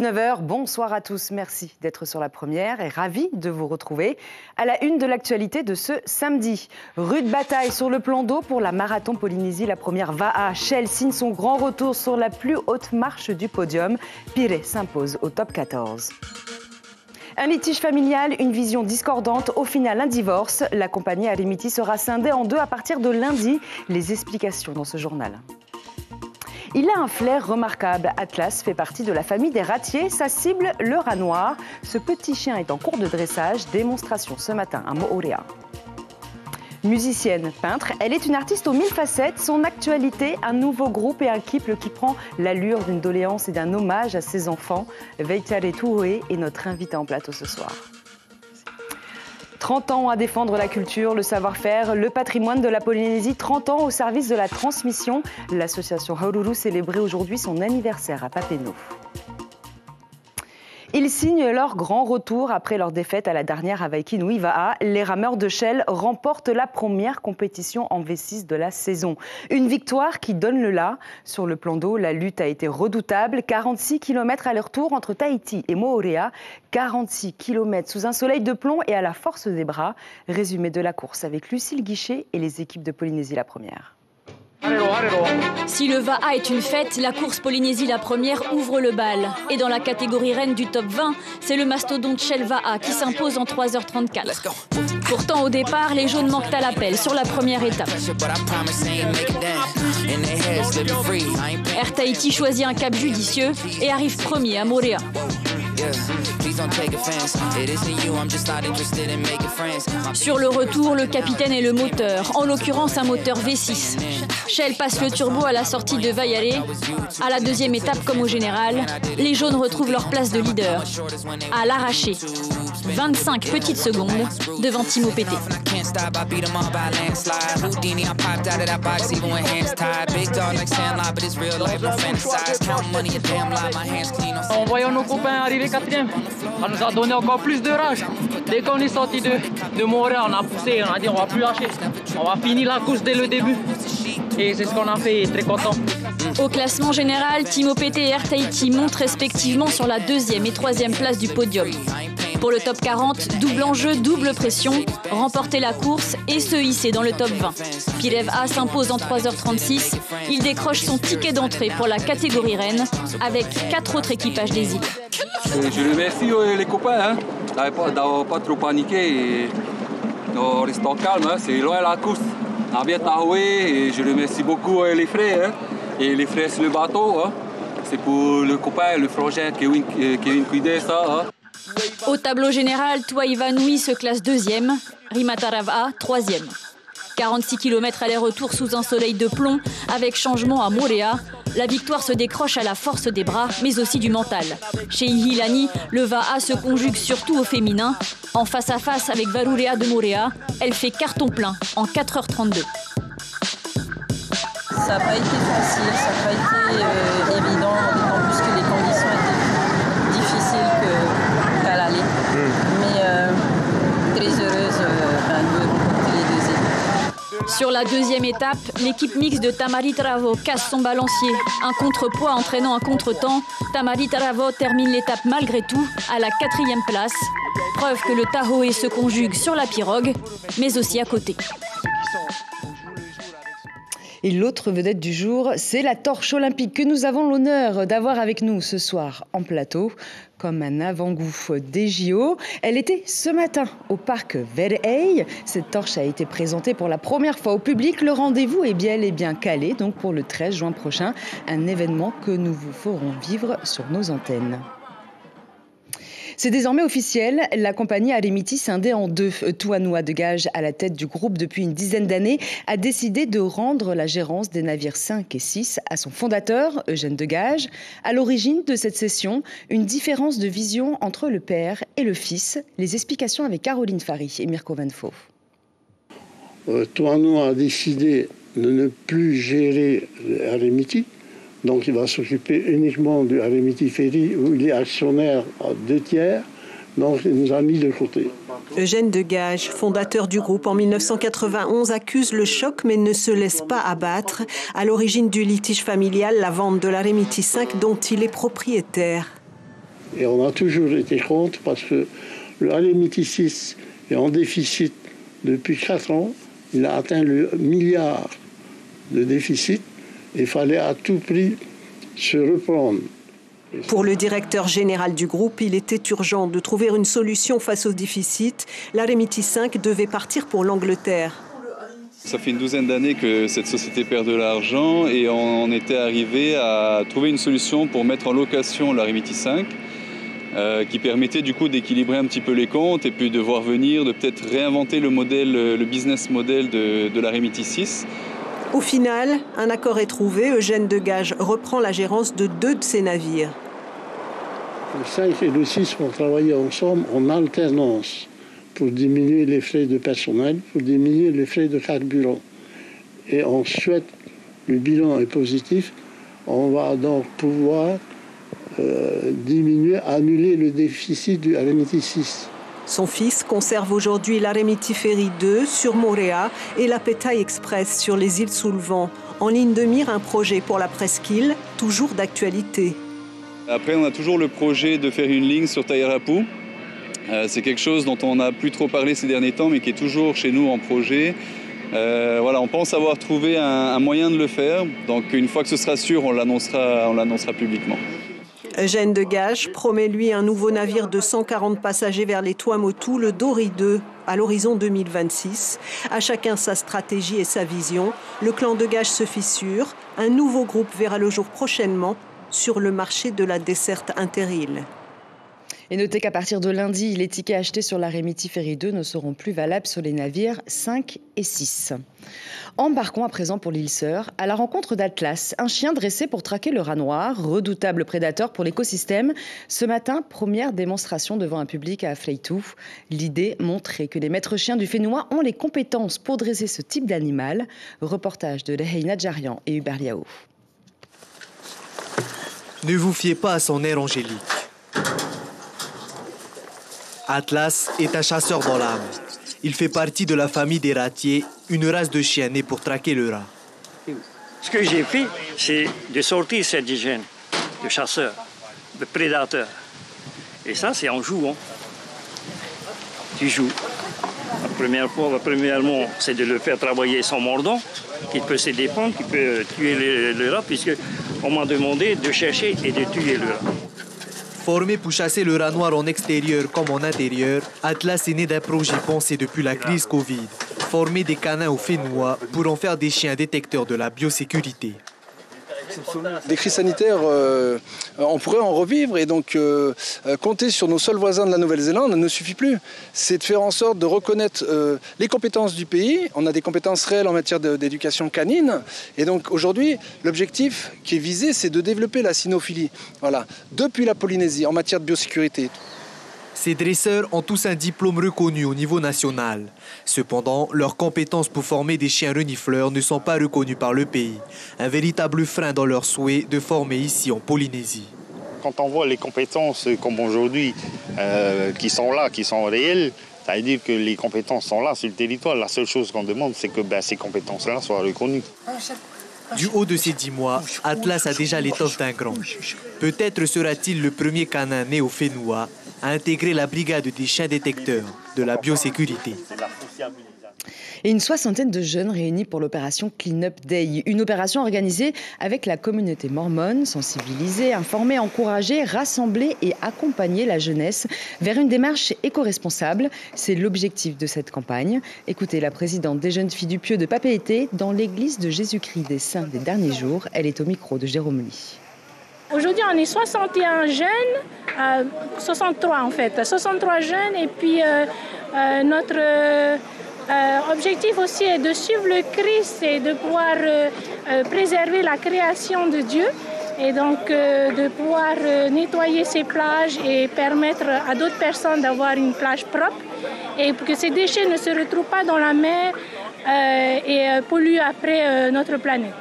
19h. Bonsoir à tous. Merci d'être sur la première et ravi de vous retrouver à la une de l'actualité de ce samedi. Rude bataille sur le plan d'eau pour la marathon Polynésie. La première Va'a. Shell signe son grand retour sur la plus haute marche du podium. Pire s'impose au top 14. Un litige familial, une vision discordante, au final un divorce. La compagnie Arimiti sera scindée en deux à partir de lundi. Les explications dans ce journal. Il a un flair remarquable. Atlas fait partie de la famille des ratiers. Sa cible, le rat noir. Ce petit chien est en cours de dressage. Démonstration ce matin à Moorea. Musicienne, peintre, elle est une artiste aux 1000 facettes. Son actualité, un nouveau groupe et un couple qui prend l'allure d'une doléance et d'un hommage à ses enfants. Veitare Toué est notre invitée en plateau ce soir. 30 ans à défendre la culture, le savoir-faire, le patrimoine de la Polynésie, 30 ans au service de la transmission. L'association Haururu célébrait aujourd'hui son anniversaire à Papeete. Ils signent leur grand retour après leur défaite à la dernière Avaiki-Nui Va'a. Les rameurs de Shell remportent la première compétition en V6 de la saison. Une victoire qui donne le la. Sur le plan d'eau, la lutte a été redoutable. 46 km aller-retour entre Tahiti et Moorea. 46 km sous un soleil de plomb et à la force des bras. Résumé de la course avec Lucille Guichet et les équipes de Polynésie la première. Si le Va'a est une fête, la course Polynésie la première ouvre le bal. Et dans la catégorie reine du top 20, c'est le mastodonte Shell Va'a qui s'impose en 3h34. Pourtant au départ, les jaunes manquent à l'appel sur la première étape. Air Tahiti choisit un cap judicieux et arrive premier à Moorea. Sur le retour, le capitaine est le moteur, en l'occurrence un moteur V6. Shell passe le turbo à la sortie de Vaiare. À la deuxième étape, comme au général, les jaunes retrouvent leur place de leader. À l'arraché, 25 petites secondes devant Timo Pete. En voyant nos copains arriver quatrième, ça nous a donné encore plus de rage. Dès qu'on est sorti de Moorea, on a poussé, on a dit on va plus lâcher. On va finir la course dès le début. Et c'est ce qu'on a fait, très content. Au classement général, Timo Pete et Air Tahiti montent respectivement sur la deuxième et troisième place du podium. Pour le top 40, double enjeu, double pression, remporter la course et se hisser dans le top 20. Pirev A s'impose en 3h36. Il décroche son ticket d'entrée pour la catégorie reine avec 4 autres équipages des îles. Je remercie les copains d'avoir pas trop paniqué et de rester calme. C'est loin la course. On a bien tahoué et je remercie beaucoup les frères. Et les frères sur le bateau. C'est pour le copain, le frangin Kevin cuidait ça. Au tableau général, Tuaiva Nui se classe deuxième, Rimatarava troisième. 46 km aller-retour sous un soleil de plomb, avec changement à Moorea. La victoire se décroche à la force des bras, mais aussi du mental. Chez Ihilani, le Va'a se conjugue surtout au féminin. En face à face avec Varurea de Moorea, elle fait carton plein en 4h32. Ça n'a pas été facile, ça n'a pas été évident, d'autant plus que les conditions étaient plus difficiles qu'à l'aller. Mais très heureuse de remporter les deux étapes. Sur la deuxième étape, l'équipe mixte de Tamari Taravo casse son balancier. Un contrepoids entraînant un contretemps. Tamari Taravo termine l'étape malgré tout à la 4e place. Preuve que le Tahoe se conjugue sur la pirogue, mais aussi à côté. Et l'autre vedette du jour, c'est la torche olympique que nous avons l'honneur d'avoir avec nous ce soir en plateau, comme un avant-goût des JO. Elle était ce matin au parc Ver'ei. Cette torche a été présentée pour la première fois au public. Le rendez-vous est bel et bien calé, donc pour le 13 juin prochain, un événement que nous vous ferons vivre sur nos antennes. C'est désormais officiel, la compagnie Arimiti, scindée en deux. Tuanua de Gage, à la tête du groupe depuis une dizaine d'années, a décidé de rendre la gérance des navires 5 et 6 à son fondateur, Eugène de Gage. À l'origine de cette cession, une différence de vision entre le père et le fils. Les explications avec Caroline Fary et Mirko Van Foof. Tuanua a décidé de ne plus gérer Arimiti. Donc il va s'occuper uniquement du Arimiti Ferry où il est actionnaire à 2/3. Donc il nous a mis de côté. Eugène de Gage, fondateur du groupe en 1991, accuse le choc mais ne se laisse pas abattre. À l'origine du litige familial, la vente de l'Arimiti 5 dont il est propriétaire. Et on a toujours été contre parce que le Alemiti 6 est en déficit depuis 4 ans. Il a atteint le milliard de déficit. Il fallait à tout prix se reprendre. Pour le directeur général du groupe, il était urgent de trouver une solution face au déficit. L'Alemiti 5 devait partir pour l'Angleterre. Ça fait une douzaine d'années que cette société perd de l'argent et on était arrivé à trouver une solution pour mettre en location l'Alemiti 5 qui permettait du coup d'équilibrer un petit peu les comptes et puis de voir venir, de peut-être réinventer le business model de l'Alemiti 6. Au final, un accord est trouvé. Eugène Degage reprend la gérance de 2 de ses navires. Le 5 et le 6 vont travailler ensemble en alternance pour diminuer les frais de personnel, pour diminuer les frais de carburant. Et on souhaite, le bilan est positif, on va donc pouvoir annuler le déficit du Alemiti 6. Son fils conserve aujourd'hui l'Alemiti Ferry 2 sur Moorea et la Petai Express sur les îles sous le vent. En ligne de mire, un projet pour la presqu'île, toujours d'actualité. Après, on a toujours le projet de faire une ligne sur Tairapou. C'est quelque chose dont on n'a plus trop parlé ces derniers temps, mais qui est toujours chez nous en projet. Voilà, on pense avoir trouvé un moyen de le faire. Donc une fois que ce sera sûr, on l'annoncera publiquement. Eugène Degage promet, lui, un nouveau navire de 140 passagers vers les Tuamotu, le Dori 2, à l'horizon 2026. À chacun sa stratégie et sa vision. Le clan Degage se fissure. Un nouveau groupe verra le jour prochainement sur le marché de la desserte interile. Et notez qu'à partir de lundi, les tickets achetés sur l'Alemiti Ferry 2 ne seront plus valables sur les navires 5 et 6. Embarquons à présent pour l'île Sœur, à la rencontre d'Atlas, un chien dressé pour traquer le rat noir, redoutable prédateur pour l'écosystème. Ce matin, première démonstration devant un public à Afleitou. L'idée, montrer que les maîtres chiens du Fénois ont les compétences pour dresser ce type d'animal. Reportage de Leheina Djarian et Hubert Liao. Ne vous fiez pas à son air angélique. Atlas est un chasseur dans l'âme. Il fait partie de la famille des ratiers, une race de chiens nés pour traquer le rat. Ce que j'ai fait, c'est de sortir cette gêne de chasseur, de prédateur. Et ça, c'est en jouant. Tu joues. Premièrement, c'est de le faire travailler son mordant, qu'il peut se défendre, qu'il peut tuer le rat, puisqu'on m'a demandé de chercher et de tuer le rat. Formé pour chasser le rat noir en extérieur comme en intérieur, Atlas est né d'un projet pensé depuis la crise Covid. Former des canins au Fénois pour en faire des chiens détecteurs de la biosécurité. Des crises sanitaires, on pourrait en revivre et donc compter sur nos seuls voisins de la Nouvelle-Zélande ne suffit plus. C'est de faire en sorte de reconnaître les compétences du pays. On a des compétences réelles en matière d'éducation canine et donc aujourd'hui, l'objectif qui est visé, c'est de développer la cynophilie. Voilà, depuis la Polynésie en matière de biosécurité. Ces dresseurs ont tous un diplôme reconnu au niveau national. Cependant, leurs compétences pour former des chiens renifleurs ne sont pas reconnues par le pays. Un véritable frein dans leur souhait de former ici en Polynésie. Quand on voit les compétences comme aujourd'hui qui sont là, qui sont réelles, ça veut dire que les compétences sont là sur le territoire. La seule chose qu'on demande, c'est que ces compétences-là soient reconnues. Du haut de ses 10 mois, Atlas a déjà l'étoffe d'un grand. Peut-être sera-t-il le premier canin né au Fénois à intégrer la brigade des chiens détecteurs de la biosécurité. Et une soixantaine de jeunes réunis pour l'opération Clean Up Day, une opération organisée avec la communauté mormone, sensibiliser, informer, encourager, rassembler et accompagner la jeunesse vers une démarche éco-responsable. C'est l'objectif de cette campagne. Écoutez la présidente des Jeunes Filles du Pieux de Papeete dans l'église de Jésus-Christ des Saints des Derniers Jours. Elle est au micro de Jérôme Lee. Aujourd'hui, on est 61 jeunes, 63 en fait, 63 jeunes et puis notre objectif aussi est de suivre le Christ et de pouvoir préserver la création de Dieu et donc de pouvoir nettoyer ces plages et permettre à d'autres personnes d'avoir une plage propre et que ces déchets ne se retrouvent pas dans la mer et polluent après notre planète.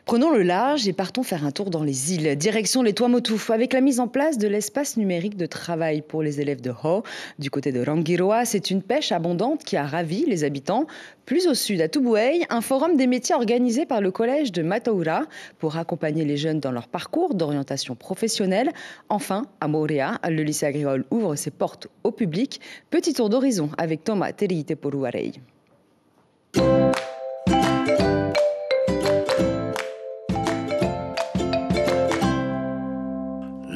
Prenons le large et partons faire un tour dans les îles. Direction les Tuamotu, avec la mise en place de l'espace numérique de travail pour les élèves de Ho. Du côté de Rangiroa, c'est une pêche abondante qui a ravi les habitants. Plus au sud, à Tubuai, un forum des métiers organisé par le collège de Mataura pour accompagner les jeunes dans leur parcours d'orientation professionnelle. Enfin, à Moorea, le lycée agricole ouvre ses portes au public. Petit tour d'horizon avec Thomas Teriite Poruarei.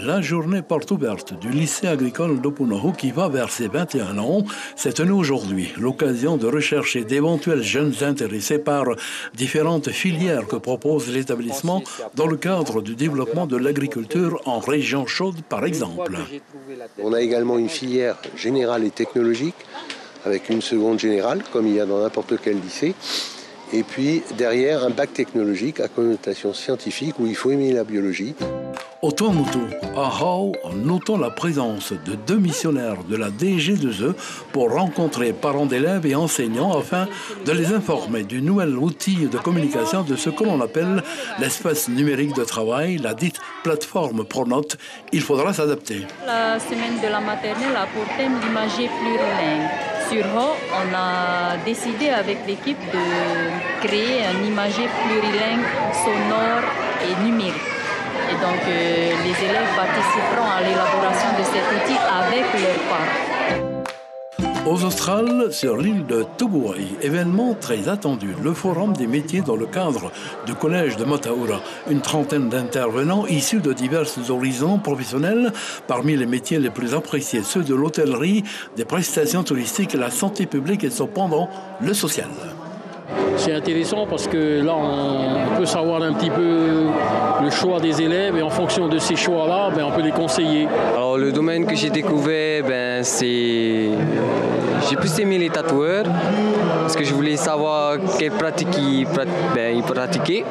La journée porte ouverte du lycée agricole d'Opunohu qui va vers ses 21 ans s'est tenue aujourd'hui. L'occasion de rechercher d'éventuels jeunes intéressés par différentes filières que propose l'établissement dans le cadre du développement de l'agriculture en région chaude, par exemple. On a également une filière générale et technologique avec une seconde générale, comme il y a dans n'importe quel lycée. Et puis derrière, un bac technologique à connotation scientifique où il faut aimer la biologie. Au Tuamotu, à Hau, notons la présence de 2 missionnaires de la DG2E pour rencontrer parents d'élèves et enseignants afin de les informer du nouvel outil de communication de ce que l'on appelle l'espace numérique de travail, la dite plateforme Pronote. Il faudra s'adapter. La semaine de la maternelle a pour thème l'imagerie plurilingue. Sur Ho, on a décidé avec l'équipe de créer un imagerie plurilingue sonore et numérique. Et donc, les élèves participeront à l'élaboration de cet outil avec leurs parents. Aux Australes, sur l'île de Tubuai, événement très attendu, le Forum des métiers dans le cadre du collège de Mataura. Une trentaine d'intervenants issus de divers horizons professionnels, parmi les métiers les plus appréciés, ceux de l'hôtellerie, des prestations touristiques, la santé publique et cependant le social. C'est intéressant parce que là, on peut savoir un petit peu le choix des élèves et en fonction de ces choix-là, on peut les conseiller. Alors, le domaine que j'ai découvert, c'est... J'ai plus aimé les tatoueurs parce que je voulais savoir quelle pratique ils pratiquaient.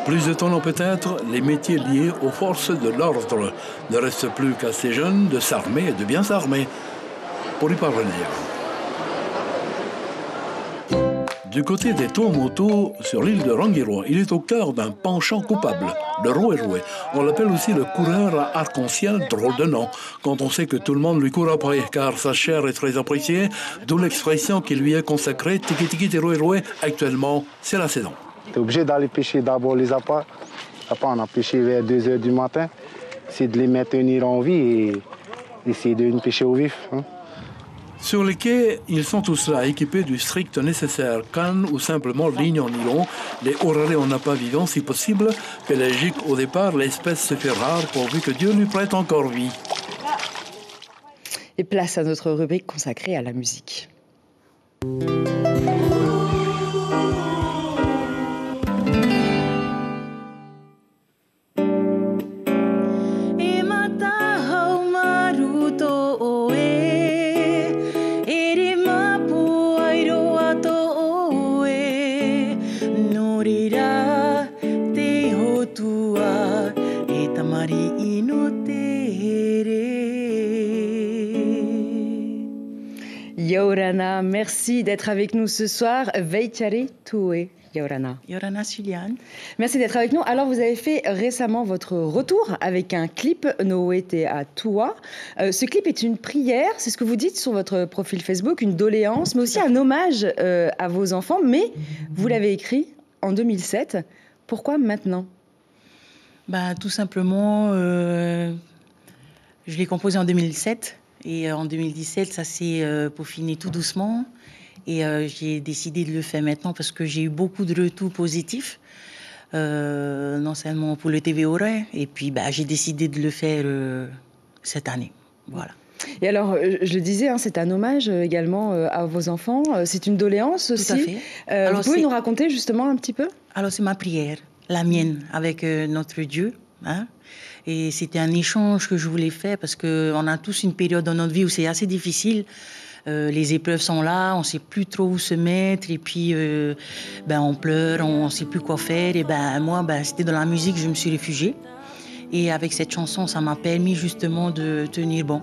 Plus étonnant peut-être, les métiers liés aux forces de l'ordre. Ne reste plus qu'à ces jeunes de s'armer et de bien s'armer pour y parvenir. Du côté des Tuamotu, sur l'île de Rangiroa, il est au cœur d'un penchant coupable, le roe-roe. On l'appelle aussi le coureur à arc-en-ciel, drôle de nom, quand on sait que tout le monde lui court après, car sa chair est très appréciée, d'où l'expression qui lui est consacrée, tiki-tiki te roe-roe, actuellement, c'est la saison. Tu es obligé d'aller pêcher d'abord les appâts. Après, on a pêché vers 2 h du matin. C'est de les maintenir en vie et essayer de les pêcher au vif. Sur les quais, ils sont tous là, équipés du strict nécessaire, canne ou simplement ligne en nylon, les orarés en appât vivant si possible, pélagique au départ, l'espèce se fait rare pourvu que Dieu lui prête encore vie. Et place à notre rubrique consacrée à la musique. Yorana, merci d'être avec nous ce soir. Veitari Tue, Yorana. Yorana Sulian. Merci d'être avec nous. Alors, vous avez fait récemment votre retour avec un clip, Noete à Tua. Ce clip est une prière, c'est ce que vous dites sur votre profil Facebook, une doléance, mais aussi un hommage à vos enfants. Mais vous l'avez écrit en 2007. Pourquoi maintenant ? Tout simplement, je l'ai composé en 2007. Et en 2017, ça s'est peaufiné tout doucement. Et j'ai décidé de le faire maintenant parce que j'ai eu beaucoup de retours positifs, non seulement pour le TV Horaire, et puis j'ai décidé de le faire cette année. Voilà. Et alors, je le disais, c'est un hommage également à vos enfants. C'est une doléance aussi. Tout à fait. Vous pouvez nous raconter justement un petit peu ? Alors, c'est ma prière, la mienne, avec notre Dieu. Et c'était un échange que je voulais faire parce qu'on a tous une période dans notre vie où c'est assez difficile. Les épreuves sont là, on ne sait plus trop où se mettre et puis on pleure, on ne sait plus quoi faire. Et moi, c'était dans la musique que je me suis réfugiée. Et avec cette chanson, ça m'a permis justement de tenir bon.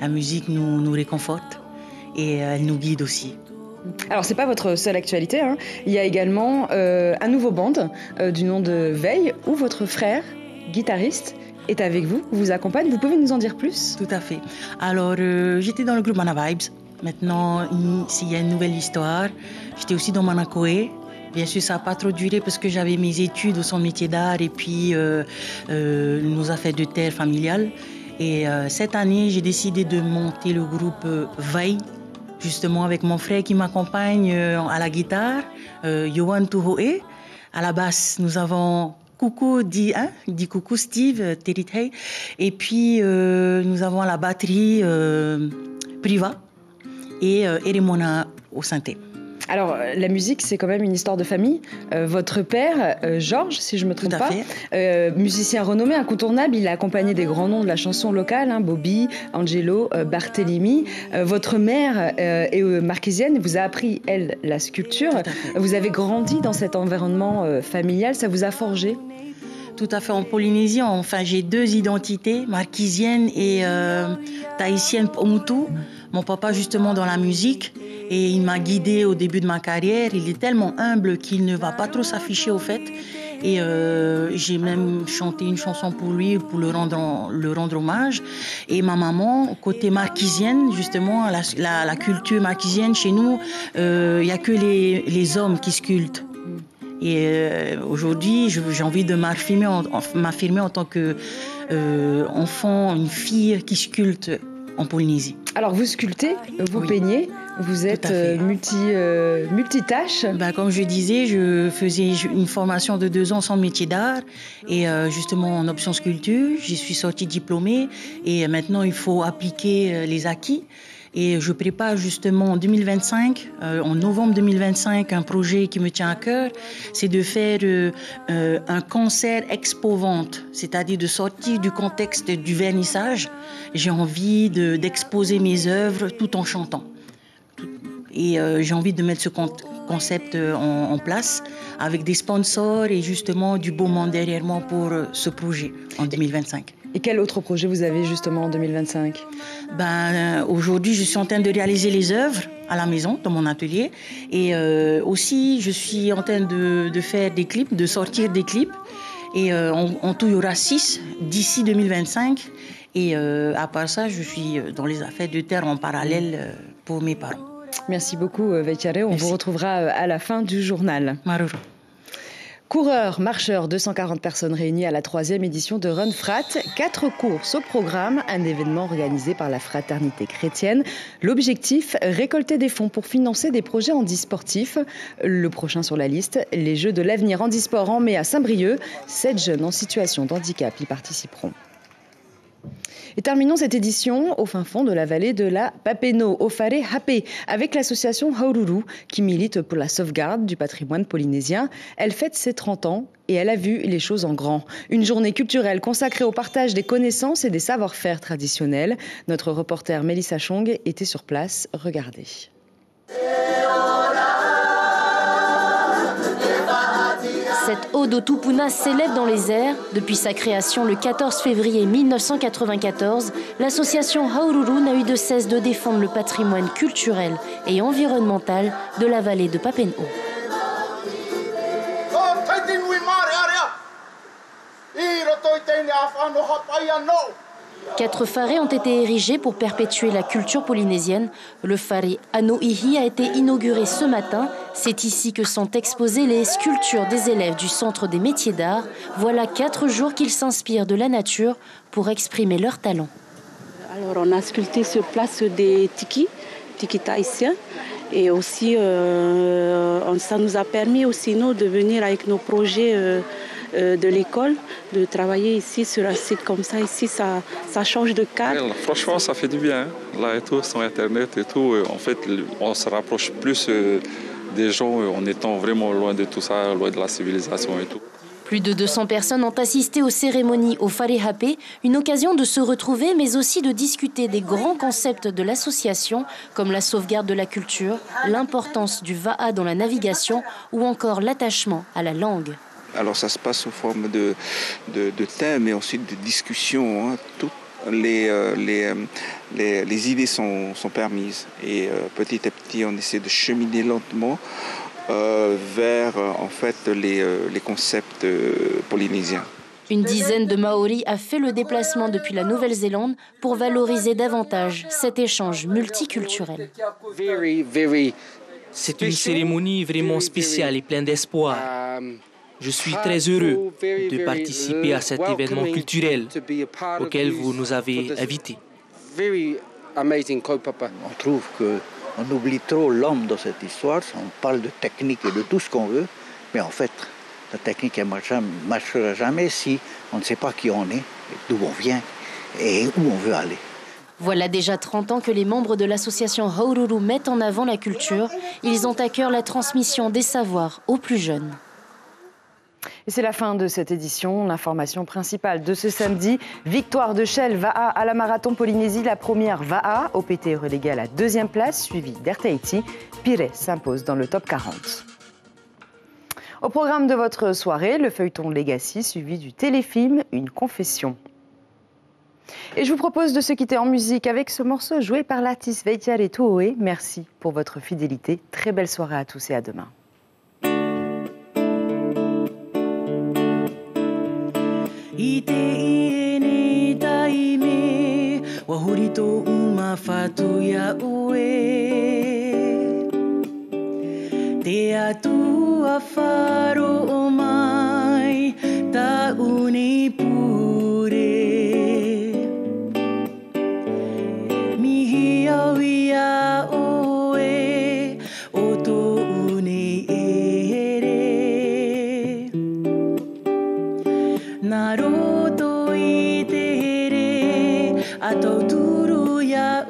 La musique nous réconforte et elle nous guide aussi. Alors, c'est pas votre seule actualité, hein. Il y a également un nouveau band du nom de Veille, où votre frère, guitariste, est avec vous accompagne. Vous pouvez nous en dire plus? Tout à fait. Alors, j'étais dans le groupe Mana Vibes. Maintenant, il y a une nouvelle histoire. J'étais aussi dans Manakoe. Bien sûr, ça n'a pas trop duré parce que j'avais mes études au centre métier d'art et puis nos affaires de terre familiales. Et cette année, j'ai décidé de monter le groupe Veille, justement avec mon frère qui m'accompagne à la guitare, Yohan Tuhoe. À la basse, nous avons coucou, dit coucou Steve, Teritei. Et puis, nous avons à la batterie Priva et Erimona au synthé. Alors, la musique, c'est quand même une histoire de famille. Votre père, Georges, si je ne me trompe pas, musicien renommé, incontournable, il a accompagné des grands noms de la chanson locale, hein, Bobby, Angelo, Barthélemy. Votre mère est marquisienne, vous a appris, elle, la sculpture. Vous avez grandi dans cet environnement familial, ça vous a forgé? Tout à fait, en Polynésie, enfin, j'ai 2 identités, marquisienne et tahitienne Omutu. Mon papa, justement, dans la musique, et il m'a guidée au début de ma carrière. Il est tellement humble qu'il ne va pas trop s'afficher, au fait. Et j'ai même chanté une chanson pour lui, pour le rendre hommage. Et ma maman, côté marquisienne, justement, la culture marquisienne, chez nous, il n'y a que les hommes qui sculptent. Et aujourd'hui, j'ai envie de m'affirmer en tant qu'enfant, une fille qui sculpte en Polynésie. Alors vous sculptez, vous peignez, vous êtes multitâche. Comme je disais, je faisais une formation de 2 ans sans métier d'art et justement en option sculpture. J'y suis sortie diplômée et maintenant il faut appliquer les acquis. Et je prépare justement en 2025, en novembre 2025, un projet qui me tient à cœur, c'est de faire un concert expo-vente, c'est-à-dire de sortir du contexte du vernissage. J'ai envie d'exposer mes œuvres tout en chantant. Et j'ai envie de mettre ce concept en place avec des sponsors et justement du beau monde derrière moi pour ce projet en 2025. Et quel autre projet vous avez justement en 2025? Aujourd'hui, je suis en train de réaliser les œuvres à la maison, dans mon atelier. Et aussi, je suis en train de faire des clips, de sortir des clips. Et en tout, il y aura 6 d'ici 2025. Et à part ça, je suis dans les affaires de terre en parallèle pour mes parents. Merci beaucoup, Veitiare. On vous retrouvera à la fin du journal. Maruru. Coureurs, marcheurs, 240 personnes réunies à la 3e édition de Run Frat. 4 courses au programme, un événement organisé par la Fraternité chrétienne. L'objectif, récolter des fonds pour financer des projets handisportifs. Le prochain sur la liste, les Jeux de l'avenir handisport en mai à Saint-Brieuc. 7 jeunes en situation de handicap y participeront. Et terminons cette édition au fin fond de la vallée de la Papeno, au Whare Hape, avec l'association Haururu, qui milite pour la sauvegarde du patrimoine polynésien. Elle fête ses 30 ans et elle a vu les choses en grand. Une journée culturelle consacrée au partage des connaissances et des savoir-faire traditionnels. Notre reporter Mélissa Chong était sur place. Regardez. Cette ode au Tupuna s'élève dans les airs. Depuis sa création le 14 février 1994, l'association Haururu n'a eu de cesse de défendre le patrimoine culturel et environnemental de la vallée de Papeno. Quatre wharés ont été érigés pour perpétuer la culture polynésienne. Le whare Anoihi a été inauguré ce matin. C'est ici que sont exposées les sculptures des élèves du Centre des métiers d'art. Voilà 4 jours qu'ils s'inspirent de la nature pour exprimer leur talent. Alors on a sculpté sur place des tiki tahitiens. Et aussi, ça nous a permis aussi nous, de venir avec nos projets de l'école, de travailler ici sur un site comme ça. Ici, ça change de cadre. Franchement, ça fait du bien. Là et tout, sur Internet et tout, en fait, on se rapproche plus des gens en étant vraiment loin de tout ça, loin de la civilisation et tout. Plus de 200 personnes ont assisté aux cérémonies au Whare Hape, une occasion de se retrouver mais aussi de discuter des grands concepts de l'association comme la sauvegarde de la culture, l'importance du va'a dans la navigation ou encore l'attachement à la langue. Alors ça se passe sous forme de thèmes et ensuite de discussions, hein, les idées sont permises. Et petit à petit, on essaie de cheminer lentement vers en fait, les concepts polynésiens. Une dizaine de Maoris a fait le déplacement depuis la Nouvelle-Zélande pour valoriser davantage cet échange multiculturel. C'est une cérémonie vraiment spéciale et pleine d'espoir. Je suis très heureux de participer à cet événement culturel auquel vous nous avez invités. On trouve qu'on oublie trop l'homme dans cette histoire. On parle de technique et de tout ce qu'on veut, mais en fait, la technique ne marchera jamais si on ne sait pas qui on est, d'où on vient et où on veut aller. Voilà déjà 30 ans que les membres de l'association Haururu mettent en avant la culture. Ils ont à cœur la transmission des savoirs aux plus jeunes. Et c'est la fin de cette édition. L'information principale de ce samedi, victoire de Shell Va'a à la Marathon Polynésie. La première Va'a, OPT reléguée à la 2e place, suivie d'Air Tahiti. Pirée s'impose dans le top 40. Au programme de votre soirée, le feuilleton Legacy suivi du téléfilm Une confession. Et je vous propose de se quitter en musique avec ce morceau joué par l'artiste Veitiare Tuoe. Merci pour votre fidélité. Très belle soirée à tous et à demain. Ite iene taime wahurito uma fatu ya ue te atua faro o mai ta une pure mihi au ia oe o to une ere Naruto itere ato turu ya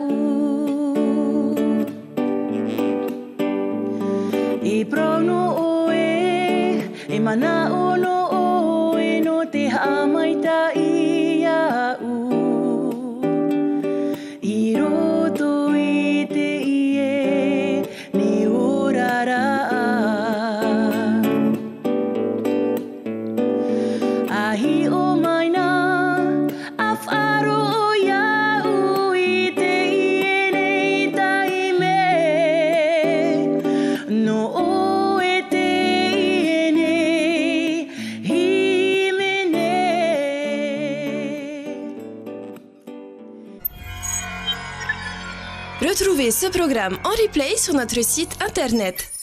e prono oe e mana ono oe no te hamaita ia i roto ite ie ni orara Ahi o maina afaro o ya uite iene taime no o ete iene himene. Retrouvez ce programme en replay sur notre site internet